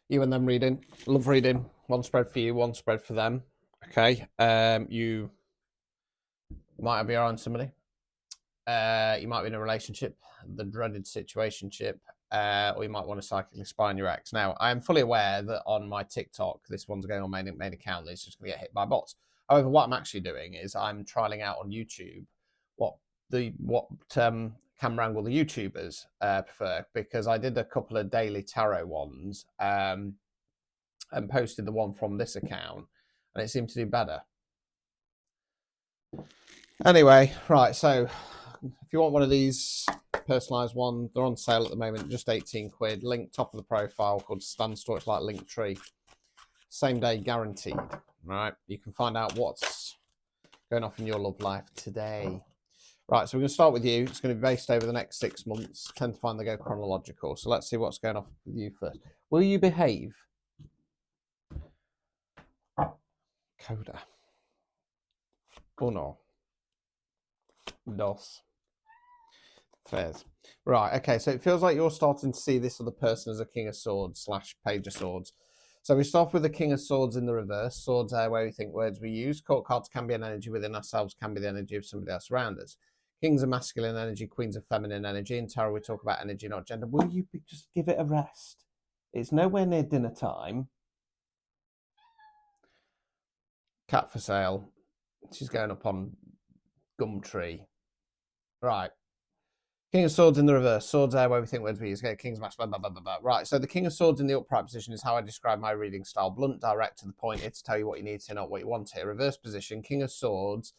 You and them reading. Love reading. One spread for you, one spread for them. Okay. You might have your eye on somebody. You might be in a relationship, the dreaded situationship, or you might want to psychically spy on your ex. Now, I am fully aware that on my TikTok, this one's going on main account, it's just going to get hit by bots. However, what I'm actually doing is I'm trialing out on YouTube what camera angle the YouTubers prefer, because I did a couple of daily tarot ones and posted the one from this account, and it seemed to do better. Anyway, right, so if you want one of these personalised ones, they're on sale at the moment, just 18 quid. Link top of the profile, called Stan Storch, like Linktree. Same day guaranteed, right? You can find out what's going off in your love life today. Right, so we're going to start with you. It's going to be based over the next 6 months. Tend to find they go chronological. So let's see what's going off with you first. Will you behave? Coda. Uno. Dos. Tres. Right, okay, so it feels like you're starting to see this other person as a King of Swords / Page of Swords. So we start with the King of Swords in the reverse. Swords are where we think words we use. Court cards can be an energy within ourselves, can be the energy of somebody else around us. Kings are masculine energy, queens are feminine energy. In tarot, we talk about energy, not gender. Will you just give it a rest? It's nowhere near dinner time. Cat for sale. She's going up on Gumtree. Right. King of Swords in the reverse. Swords are where we think words we use. Okay, King's Mask, blah, blah, blah, blah, blah. Right, so the King of Swords in the upright position is how I describe my reading style. Blunt, direct, to the point. Here to tell you what you need to, not what you want here. Reverse position. King of Swords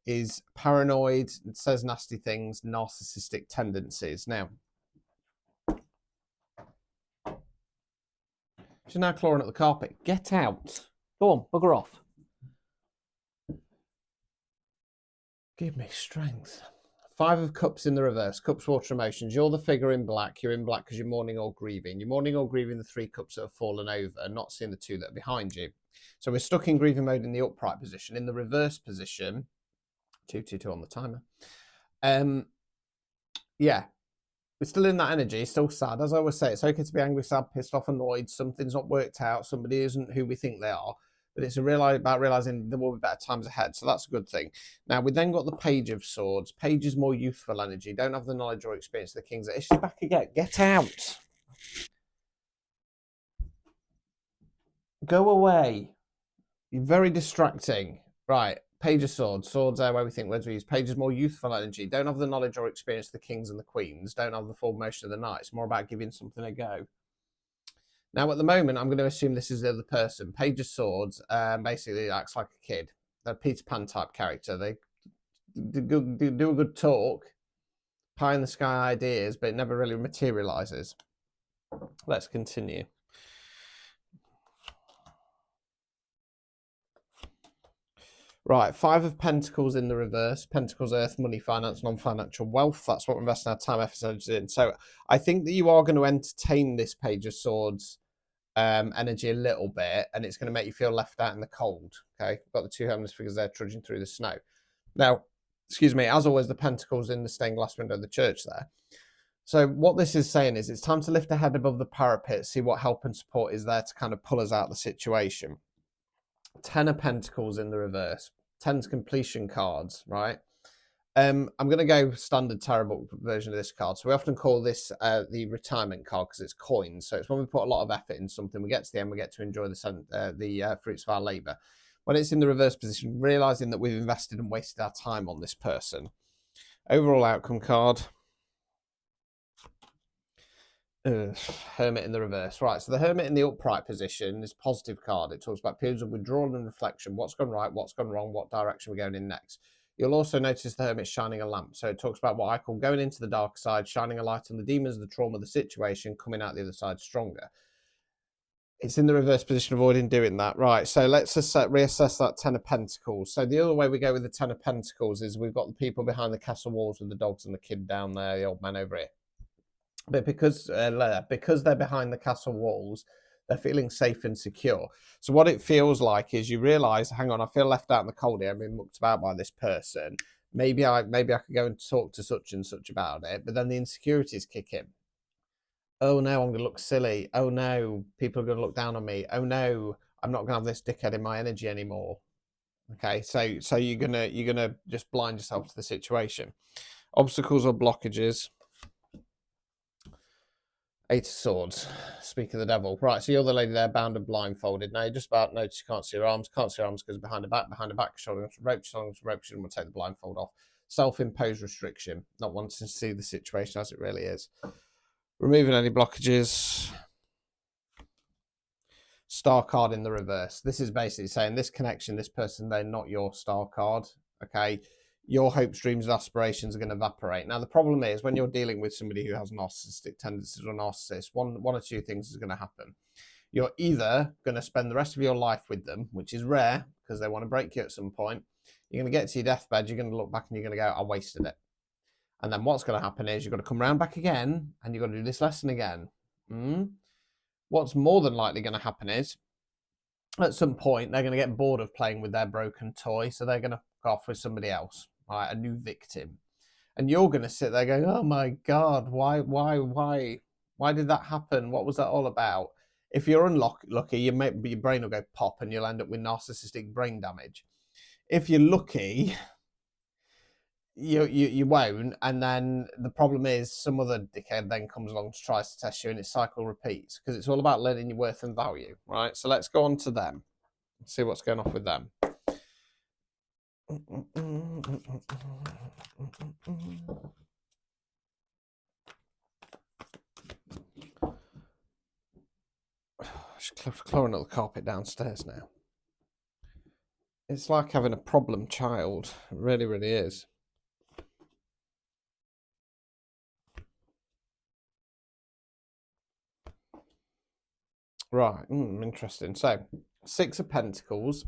is paranoid, says nasty things, narcissistic tendencies. Now, she's now clawing at the carpet. Get out. Go on, bugger off. Give me strength. 5 of Cups in the reverse. Cups, water, emotions. You're the figure in black. You're in black because you're mourning or grieving. You're mourning or grieving the 3 cups that have fallen over, not seeing the 2 that are behind you. So we're stuck in grieving mode in the upright position. In the reverse position, 222 on the timer. Yeah, we're still in that energy, still sad. As I always say, it's okay to be angry, sad, pissed off, annoyed. Something's not worked out. Somebody isn't who we think they are. But it's about realizing there will be better times ahead. So that's a good thing. Now, we then got the Page of Swords. Page is more youthful energy. Don't have the knowledge or experience of the Kings. It's back again. Get out. Go away. You're very distracting. Right. Page of Swords. Swords are where we think words we use. Page is more youthful energy. Don't have the knowledge or experience of the Kings and the Queens. Don't have the full motion of the Knights. More about giving something a go. Now, at the moment, I'm going to assume this is the other person. Page of Swords basically acts like a kid. They're a Peter Pan type character. They do a good talk, pie in the sky ideas, but it never really materializes. Let's continue. Right, 5 of Pentacles in the reverse. Pentacles, earth, money, finance, non-financial wealth. That's what we're investing our time, effort, energy in. So I think that you are going to entertain this Page of Swords energy a little bit, and it's going to make you feel left out in the cold. Okay, got the 2 homeless figures there trudging through the snow. Now, excuse me, as always, the Pentacles in the stained glass window of the church there. So what this is saying is it's time to lift a head above the parapet, see what help and support is there to kind of pull us out of the situation. 10 of Pentacles in the reverse. 10's completion cards, right? I'm going to go standard tarot book version of this card. So we often call this the retirement card because it's coins. So it's when we put a lot of effort in something, we get to the end, we get to enjoy the fruits of our labour. When it's in the reverse position, realising that we've invested and wasted our time on this person. Overall outcome card. Hermit in the reverse. Right, so the Hermit in the upright position is a positive card. It talks about periods of withdrawal and reflection. What's gone right, what's gone wrong, what direction we're going in next. You'll also notice the Hermit shining a lamp. So it talks about what I call going into the dark side, shining a light on the demons, the trauma, the situation, coming out the other side stronger. It's in the reverse position, avoiding doing that. Right, so let's reassess that 10 of Pentacles. So the other way we go with the 10 of Pentacles is we've got the people behind the castle walls with the dogs and the kid down there, the old man over here. But because they're behind the castle walls, they're feeling safe and secure. So what it feels like is you realise, hang on, I feel left out in the cold here. I've been mucked about by this person. Maybe I could go and talk to such and such about it. But then the insecurities kick in. oh no, I'm going to look silly. Oh no, people are going to look down on me. Oh no, I'm not going to have this dickhead in my energy anymore. Okay, so you're gonna just blind yourself to the situation. Obstacles or blockages. Eight of Swords. Speak of the devil. Right, so you're the lady there, bound and blindfolded. Now you just about notice you can't see her arms. Can't see her arms because behind her back, shoulder rope, shoulder rope. She will take the blindfold off. Self-imposed restriction, not wanting to see the situation as it really is. Removing any blockages. Star card in the reverse. This is basically saying this connection, this person, they're not your star card. Okay, your hopes, dreams, and aspirations are going to evaporate. Now, the problem is when you're dealing with somebody who has narcissistic tendencies or narcissist, one or two things is going to happen. You're either going to spend the rest of your life with them, which is rare because they want to break you at some point. You're going to get to your deathbed, you're going to look back and you're going to go, I wasted it. And then what's going to happen is you've got to come round back again and you've got to do this lesson again. What's more than likely going to happen is at some point they're going to get bored of playing with their broken toy, so they're going to go off with somebody else, right? A new victim. And you're going to sit there going, oh my God, why did that happen? What was that all about? If you're unlucky, your brain will go pop and you'll end up with narcissistic brain damage. If you're lucky, you won't, and then the problem is some other dickhead then comes along to try to test you, and its cycle repeats because it's all about learning your worth and value, right? So let's go on to them, see what's going on with them. Just clawing up the carpet downstairs now. It's like having a problem child. It really, really is. Right, interesting. So, Six of Pentacles.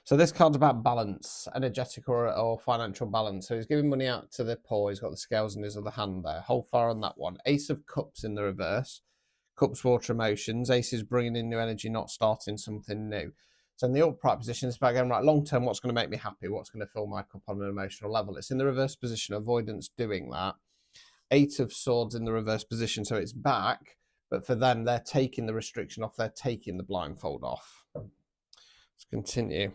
So this card's about balance, energetic or financial balance. So he's giving money out to the poor. He's got the scales in his other hand there. Hold fire on that one. Ace of Cups in the reverse. Cups, water, emotions. Ace is bringing in new energy, not starting something new. So in the upright position, it's about going, right, long term, what's going to make me happy? What's going to fill my cup on an emotional level? It's in the reverse position, avoidance doing that. Eight of Swords in the reverse position, so it's back. But for them, they're taking the restriction off. They're taking the blindfold off. Let's continue.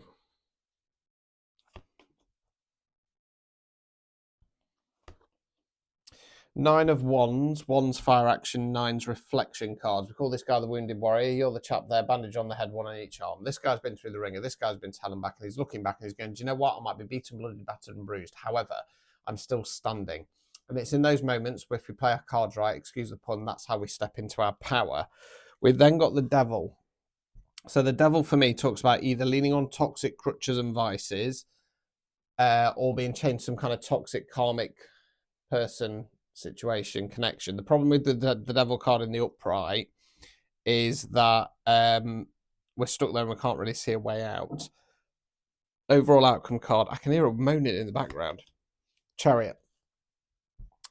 Nine of Wands, Wands fire action, Nine's reflection cards. We call this guy the Wounded Warrior. You're the chap there, bandage on the head, one on each arm. This guy's been through the ringer. This guy's been telling back, and he's looking back and he's going, do you know what? I might be beaten, bloody, battered, and bruised. However, I'm still standing. And it's in those moments where if we play our cards right, excuse the pun, that's how we step into our power. We've then got the Devil. So the Devil for me talks about either leaning on toxic crutches and vices or being chained to some kind of toxic karmic person, situation, connection. The problem with the Devil card in the upright is that we're stuck there and we can't really see a way out. Overall outcome card. I can hear a moaning in the background. Chariot.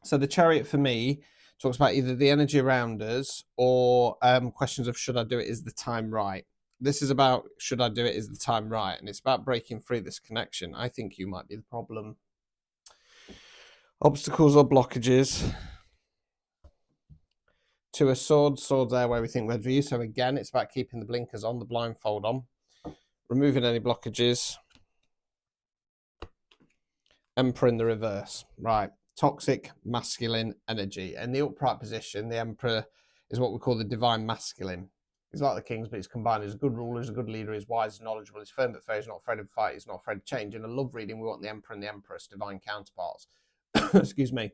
So the Chariot for me talks about either the energy around us or questions of should I do it, is the time right? This is about should I do it, is the time right? And it's about breaking free this connection. I think you might be the problem. Obstacles or blockages. Two of Swords, Swords there where we think we're due. So again, it's about keeping the blinkers on, the blindfold on. Removing any blockages. Emperor in the reverse. Right. Toxic masculine energy. In the upright position, the Emperor is what we call the divine masculine. He's like the kings, but he's combined. He's a good ruler, he's a good leader, he's wise, he's knowledgeable, he's firm but fair, he's not afraid of fight, he's not afraid of change. In a love reading, we want the Emperor and the Empress, divine counterparts. Excuse me.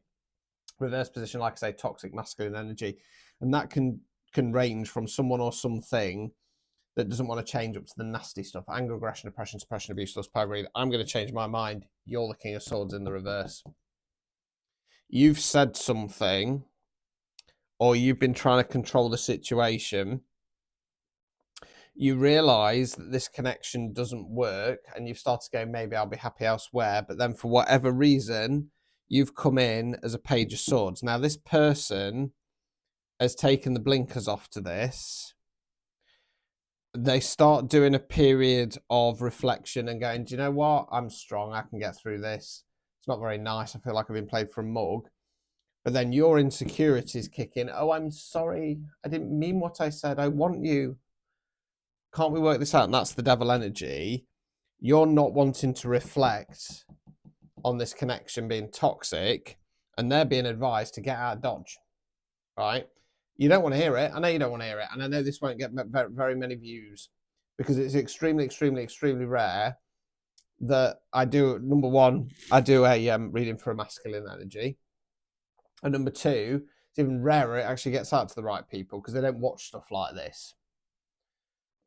Reverse position, like I say, toxic masculine energy. And that can range from someone or something that doesn't want to change up to the nasty stuff. Anger, aggression, oppression, suppression, abuse, lust, power, greed. I'm going to change my mind. You're the King of Swords in the reverse. You've said something, or you've been trying to control the situation. You realise that this connection doesn't work, and you've started to go, maybe I'll be happy elsewhere. But then for whatever reason, you've come in as a Page of Swords. Now, this person has taken the blinkers off to this. They start doing a period of reflection and going, do you know what? I'm strong. I can get through this. It's not very nice. I feel like I've been played for a mug. But then your insecurities kick in. Oh, I'm sorry. I didn't mean what I said. I want you. Can't we work this out? And that's the devil energy. You're not wanting to reflect on this connection being toxic, and they're being advised to get out of Dodge, right? You don't want to hear it. I know you don't want to hear it. And I know this won't get very many views because it's extremely, extremely, extremely rare that I do, number one, I do a reading for a masculine energy. And number two, it's even rarer, it actually gets out to the right people because they don't watch stuff like this,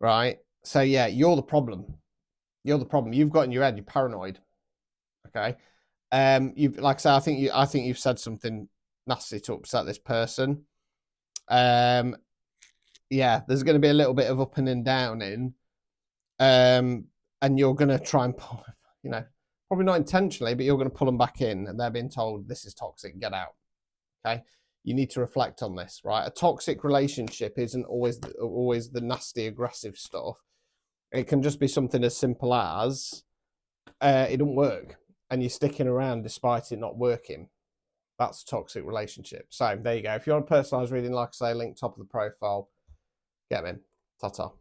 right? So yeah, you're the problem. You're the problem. You've got in your head, you're paranoid. Okay. You've, like I say, I think you've said something nasty to upset this person. Yeah, there's going to be a little bit of up and down in, and you're going to try and pull, you know, probably not intentionally, but you're going to pull them back in, and they're being told this is toxic, get out. Okay, you need to reflect on this, right? A toxic relationship isn't always the nasty, aggressive stuff. It can just be something as simple as it don't work, and you're sticking around despite it not working. That's a toxic relationship. So there you go. If you want a personalised reading, like I say, link top of the profile. Get them in. Ta-ta.